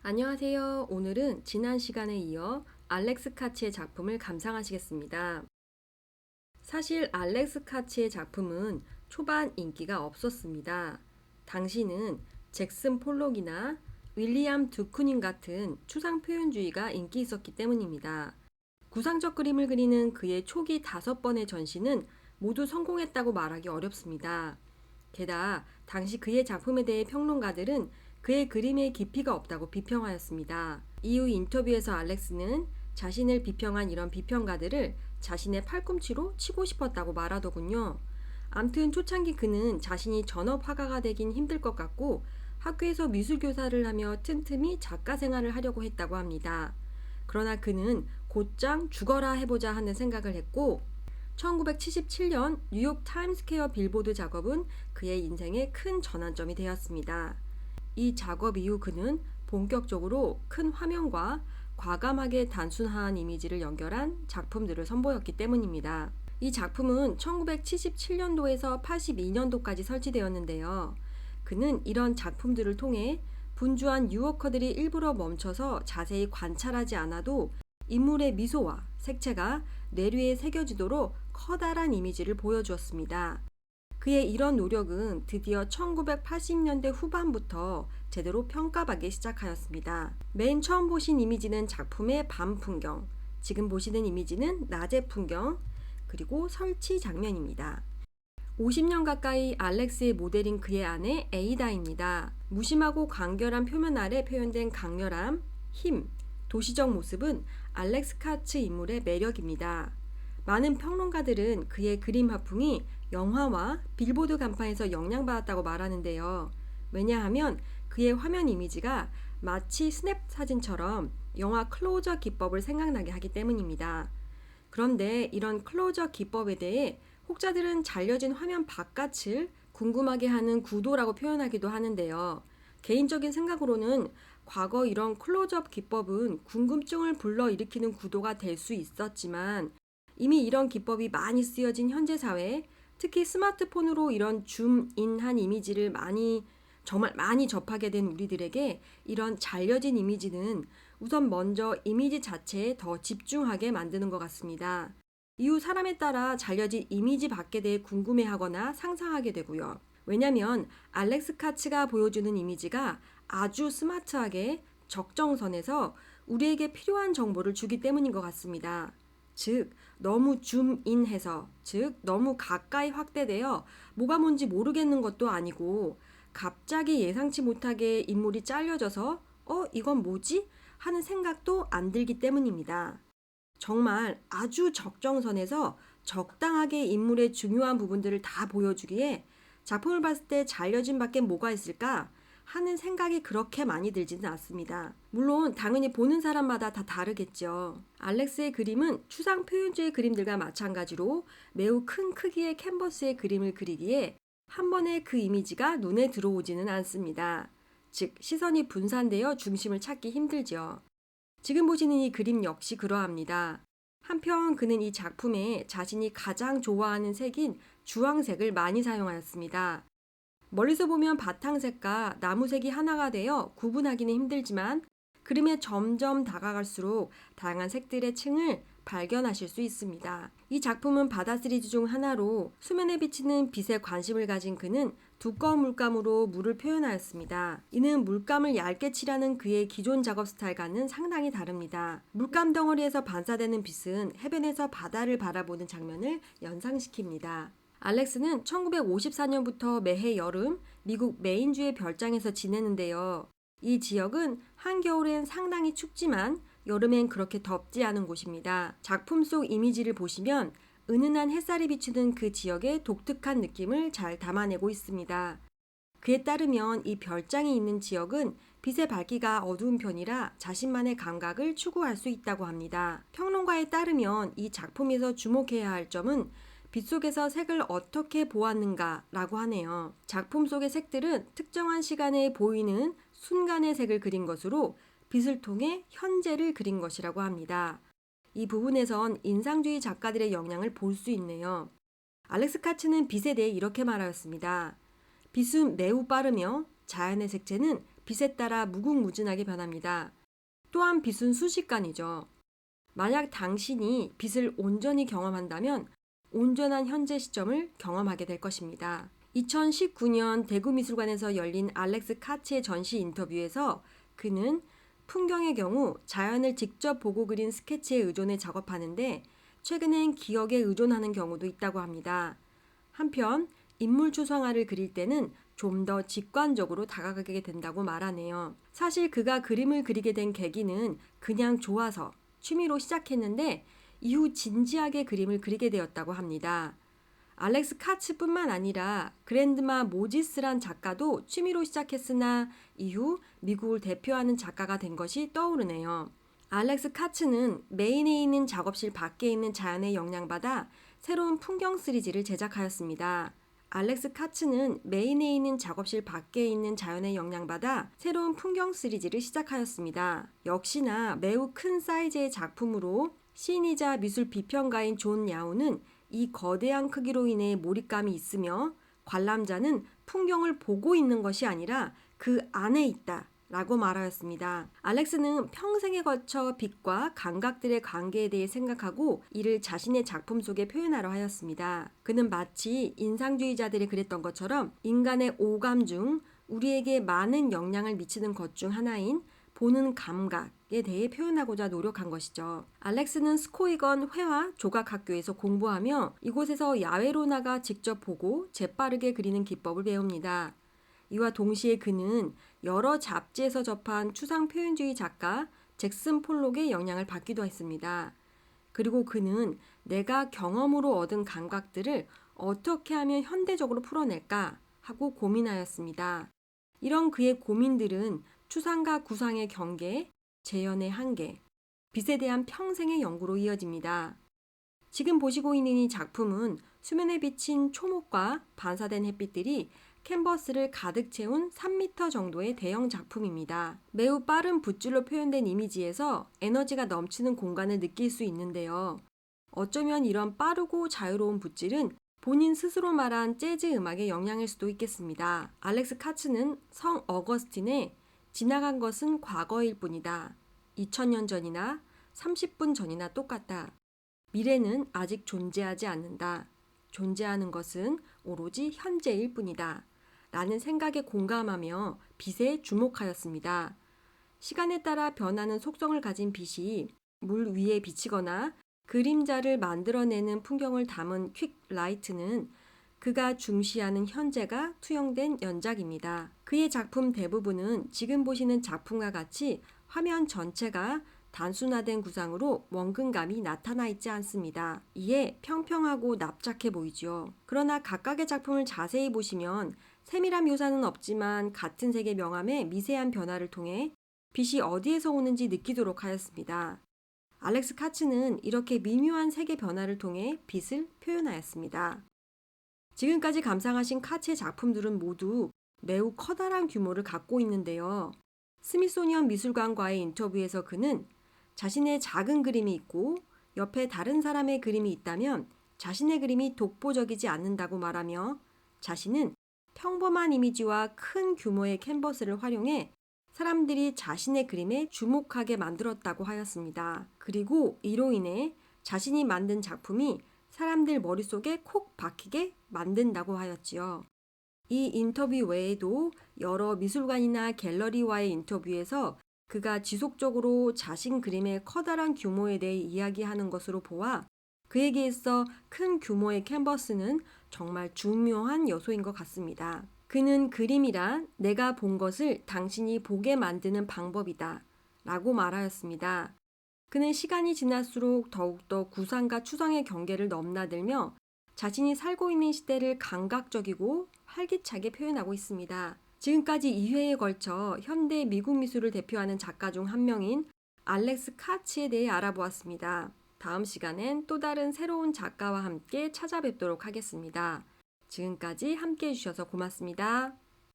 안녕하세요. 오늘은 지난 시간에 이어 알렉스 카치의 작품을 감상하시겠습니다. 사실 알렉스 카치의 작품은 초반 인기가 없었습니다. 당시는 잭슨 폴록이나 윌리엄 드쿠닌 같은 추상 표현주의가 인기 있었기 때문입니다. 구상적 그림을 그리는 그의 초기 5번의 전시는 모두 성공했다고 말하기 어렵습니다. 게다가 당시 그의 작품에 대해 평론가들은 그의 그림에 깊이가 없다고 비평하였습니다. 이후 인터뷰에서 알렉스는 자신을 비평한 이런 비평가들을 자신의 팔꿈치로 치고 싶었다고 말하더군요. 암튼 초창기 그는 자신이 전업 화가가 되긴 힘들 것 같고 학교에서 미술교사를 하며 틈틈이 작가 생활을 하려고 했다고 합니다. 그러나 그는 곧장 죽어라 해보자 하는 생각을 했고 1977년 뉴욕 타임스퀘어 빌보드 작업은 그의 인생의 큰 전환점이 되었습니다. 이 작업 이후 그는 본격적으로 큰 화면과 과감하게 단순한 이미지를 연결한 작품들을 선보였기 때문입니다. 이 작품은 1977년도에서 82년도까지 설치되었는데요. 그는 이런 작품들을 통해 분주한 유워커들이 일부러 멈춰서 자세히 관찰하지 않아도 인물의 미소와 색채가 뇌리에 새겨지도록 커다란 이미지를 보여주었습니다. 그의 이런 노력은 드디어 1980년대 후반부터 제대로 평가받기 시작하였습니다. 맨 처음 보신 이미지는 작품의 밤 풍경, 지금 보시는 이미지는 낮의 풍경, 그리고 설치 장면입니다. 50년 가까이 알렉스의 모델인 그의 아내 에이다입니다. 무심하고 간결한 표면 아래 표현된 강렬함, 힘, 도시적 모습은 알렉스 카츠 인물의 매력입니다. 많은 평론가들은 그의 그림 화풍이 영화와 빌보드 간판에서 영향받았다고 말하는데요. 왜냐하면 그의 화면 이미지가 마치 스냅 사진처럼 영화 클로저 기법을 생각나게 하기 때문입니다. 그런데 이런 클로저 기법에 대해 혹자들은 잘려진 화면 바깥을 궁금하게 하는 구도라고 표현하기도 하는데요. 개인적인 생각으로는 과거 이런 클로즈업 기법은 궁금증을 불러일으키는 구도가 될 수 있었지만 이미 이런 기법이 많이 쓰여진 현재 사회, 특히 스마트폰으로 이런 줌인한 이미지를 정말 많이 접하게 된 우리들에게 이런 잘려진 이미지는 우선 먼저 이미지 자체에 더 집중하게 만드는 것 같습니다. 이후 사람에 따라 잘려진 이미지 밖에 대해 궁금해하거나 상상하게 되고요. 왜냐하면 알렉스 카츠가 보여주는 이미지가 아주 스마트하게 적정선에서 우리에게 필요한 정보를 주기 때문인 것 같습니다. 즉, 너무 줌인해서, 즉, 너무 가까이 확대되어 뭐가 뭔지 모르겠는 것도 아니고 갑자기 예상치 못하게 인물이 잘려져서 이건 뭐지? 하는 생각도 안 들기 때문입니다. 정말 아주 적정선에서 적당하게 인물의 중요한 부분들을 다 보여주기에 작품을 봤을 때 잘려진 밖에 뭐가 있을까 하는 생각이 그렇게 많이 들지는 않습니다. 물론 당연히 보는 사람마다 다 다르겠죠. 알렉스의 그림은 추상 표현주의 그림들과 마찬가지로 매우 큰 크기의 캔버스의 그림을 그리기에 한 번에 그 이미지가 눈에 들어오지는 않습니다. 즉 시선이 분산되어 중심을 찾기 힘들죠. 지금 보시는 이 그림 역시 그러합니다. 한편 그는 이 작품에 자신이 가장 좋아하는 색인 주황색을 많이 사용하였습니다. 멀리서 보면 바탕색과 나무색이 하나가 되어 구분하기는 힘들지만 그림에 점점 다가갈수록 다양한 색들의 층을 발견하실 수 있습니다. 이 작품은 바다 시리즈 중 하나로 수면에 비치는 빛에 관심을 가진 그는 두꺼운 물감으로 물을 표현하였습니다. 이는 물감을 얇게 칠하는 그의 기존 작업 스타일과는 상당히 다릅니다. 물감 덩어리에서 반사되는 빛은 해변에서 바다를 바라보는 장면을 연상시킵니다. 알렉스는 1954년부터 매해 여름 미국 메인주의 별장에서 지내는데요. 이 지역은 한겨울엔 상당히 춥지만 여름엔 그렇게 덥지 않은 곳입니다. 작품 속 이미지를 보시면 은은한 햇살이 비추는 그 지역의 독특한 느낌을 잘 담아내고 있습니다. 그에 따르면 이 별장이 있는 지역은 빛의 밝기가 어두운 편이라 자신만의 감각을 추구할 수 있다고 합니다. 평론가에 따르면 이 작품에서 주목해야 할 점은 빛 속에서 색을 어떻게 보았는가라고 하네요. 작품 속의 색들은 특정한 시간에 보이는 순간의 색을 그린 것으로 빛을 통해 현재를 그린 것이라고 합니다. 이 부분에선 인상주의 작가들의 영향을 볼 수 있네요. 알렉스 카츠는 빛에 대해 이렇게 말하였습니다. 빛은 매우 빠르며 자연의 색채는 빛에 따라 무궁무진하게 변합니다. 또한 빛은 순식간이죠. 만약 당신이 빛을 온전히 경험한다면 온전한 현재 시점을 경험하게 될 것입니다. 2019년 대구미술관에서 열린 알렉스 카츠의 전시 인터뷰에서 그는 풍경의 경우 자연을 직접 보고 그린 스케치에 의존해 작업하는데 최근엔 기억에 의존하는 경우도 있다고 합니다. 한편 인물 추상화를 그릴 때는 좀 더 직관적으로 다가가게 된다고 말하네요. 사실 그가 그림을 그리게 된 계기는 그냥 좋아서 취미로 시작했는데 이후 진지하게 그림을 그리게 되었다고 합니다. 알렉스 카츠뿐만 아니라 그랜드마 모지스란 작가도 취미로 시작했으나 이후 미국을 대표하는 작가가 된 것이 떠오르네요. 알렉스 카츠는 메인에 있는 작업실 밖에 있는 자연에 영향받아 새로운 풍경 시리즈를 제작하였습니다. 알렉스 카츠는 메인에 있는 작업실 밖에 있는 자연에 영향받아 새로운 풍경 시리즈를 시작하였습니다. 역시나 매우 큰 사이즈의 작품으로 시인이자 미술 비평가인 존 야우는 이 거대한 크기로 인해 몰입감이 있으며 관람자는 풍경을 보고 있는 것이 아니라 그 안에 있다 라고 말하였습니다. 알렉스는 평생에 걸쳐 빛과 감각들의 관계에 대해 생각하고 이를 자신의 작품 속에 표현하려 하였습니다. 그는 마치 인상주의자들이 그랬던 것처럼 인간의 오감 중 우리에게 많은 영향을 미치는 것 중 하나인 보는 감각에 대해 표현하고자 노력한 것이죠. 알렉스는 스코이건 회화 조각학교에서 공부하며 이곳에서 야외로 나가 직접 보고 재빠르게 그리는 기법을 배웁니다. 이와 동시에 그는 여러 잡지에서 접한 추상 표현주의 작가 잭슨 폴록의 영향을 받기도 했습니다. 그리고 그는 내가 경험으로 얻은 감각들을 어떻게 하면 현대적으로 풀어낼까 하고 고민하였습니다. 이런 그의 고민들은 추상과 구상의 경계, 재현의 한계, 빛에 대한 평생의 연구로 이어집니다. 지금 보시고 있는 이 작품은 수면에 비친 초목과 반사된 햇빛들이 캔버스를 가득 채운 3m 정도의 대형 작품입니다. 매우 빠른 붓질로 표현된 이미지에서 에너지가 넘치는 공간을 느낄 수 있는데요. 어쩌면 이런 빠르고 자유로운 붓질은 본인 스스로 말한 재즈 음악의 영향일 수도 있겠습니다. 알렉스 카츠는 성 어거스틴의 지나간 것은 과거일 뿐이다. 2000년 전이나 30분 전이나 똑같다. 미래는 아직 존재하지 않는다. 존재하는 것은 오로지 현재일 뿐이다. 라는 생각에 공감하며 빛에 주목하였습니다. 시간에 따라 변하는 속성을 가진 빛이 물 위에 비치거나 그림자를 만들어내는 풍경을 담은 퀵 라이트는 그가 중시하는 현재가 투영된 연작입니다. 그의 작품 대부분은 지금 보시는 작품과 같이 화면 전체가 단순화된 구상으로 원근감이 나타나 있지 않습니다. 이에 평평하고 납작해 보이죠. 그러나 각각의 작품을 자세히 보시면 세밀한 묘사는 없지만 같은 색의 명암의 미세한 변화를 통해 빛이 어디에서 오는지 느끼도록 하였습니다. 알렉스 카츠는 이렇게 미묘한 색의 변화를 통해 빛을 표현하였습니다. 지금까지 감상하신 카츠의 작품들은 모두 매우 커다란 규모를 갖고 있는데요. 스미소니언 미술관과의 인터뷰에서 그는 자신의 작은 그림이 있고 옆에 다른 사람의 그림이 있다면 자신의 그림이 독보적이지 않는다고 말하며 자신은 평범한 이미지와 큰 규모의 캔버스를 활용해 사람들이 자신의 그림에 주목하게 만들었다고 하였습니다. 그리고 이로 인해 자신이 만든 작품이 사람들 머릿속에 콕 박히게 만든다고 하였지요. 이 인터뷰 외에도 여러 미술관이나 갤러리와의 인터뷰에서 그가 지속적으로 자신 그림의 커다란 규모에 대해 이야기하는 것으로 보아 그에게 있어 큰 규모의 캔버스는 정말 중요한 요소인 것 같습니다. 그는 그림이란 내가 본 것을 당신이 보게 만드는 방법이다 라고 말하였습니다. 그는 시간이 지날수록 더욱더 구상과 추상의 경계를 넘나들며 자신이 살고 있는 시대를 감각적이고 활기차게 표현하고 있습니다. 지금까지 2회에 걸쳐 현대 미국 미술을 대표하는 작가 중 한 명인 알렉스 카츠에 대해 알아보았습니다. 다음 시간엔 또 다른 새로운 작가와 함께 찾아뵙도록 하겠습니다. 지금까지 함께 해주셔서 고맙습니다.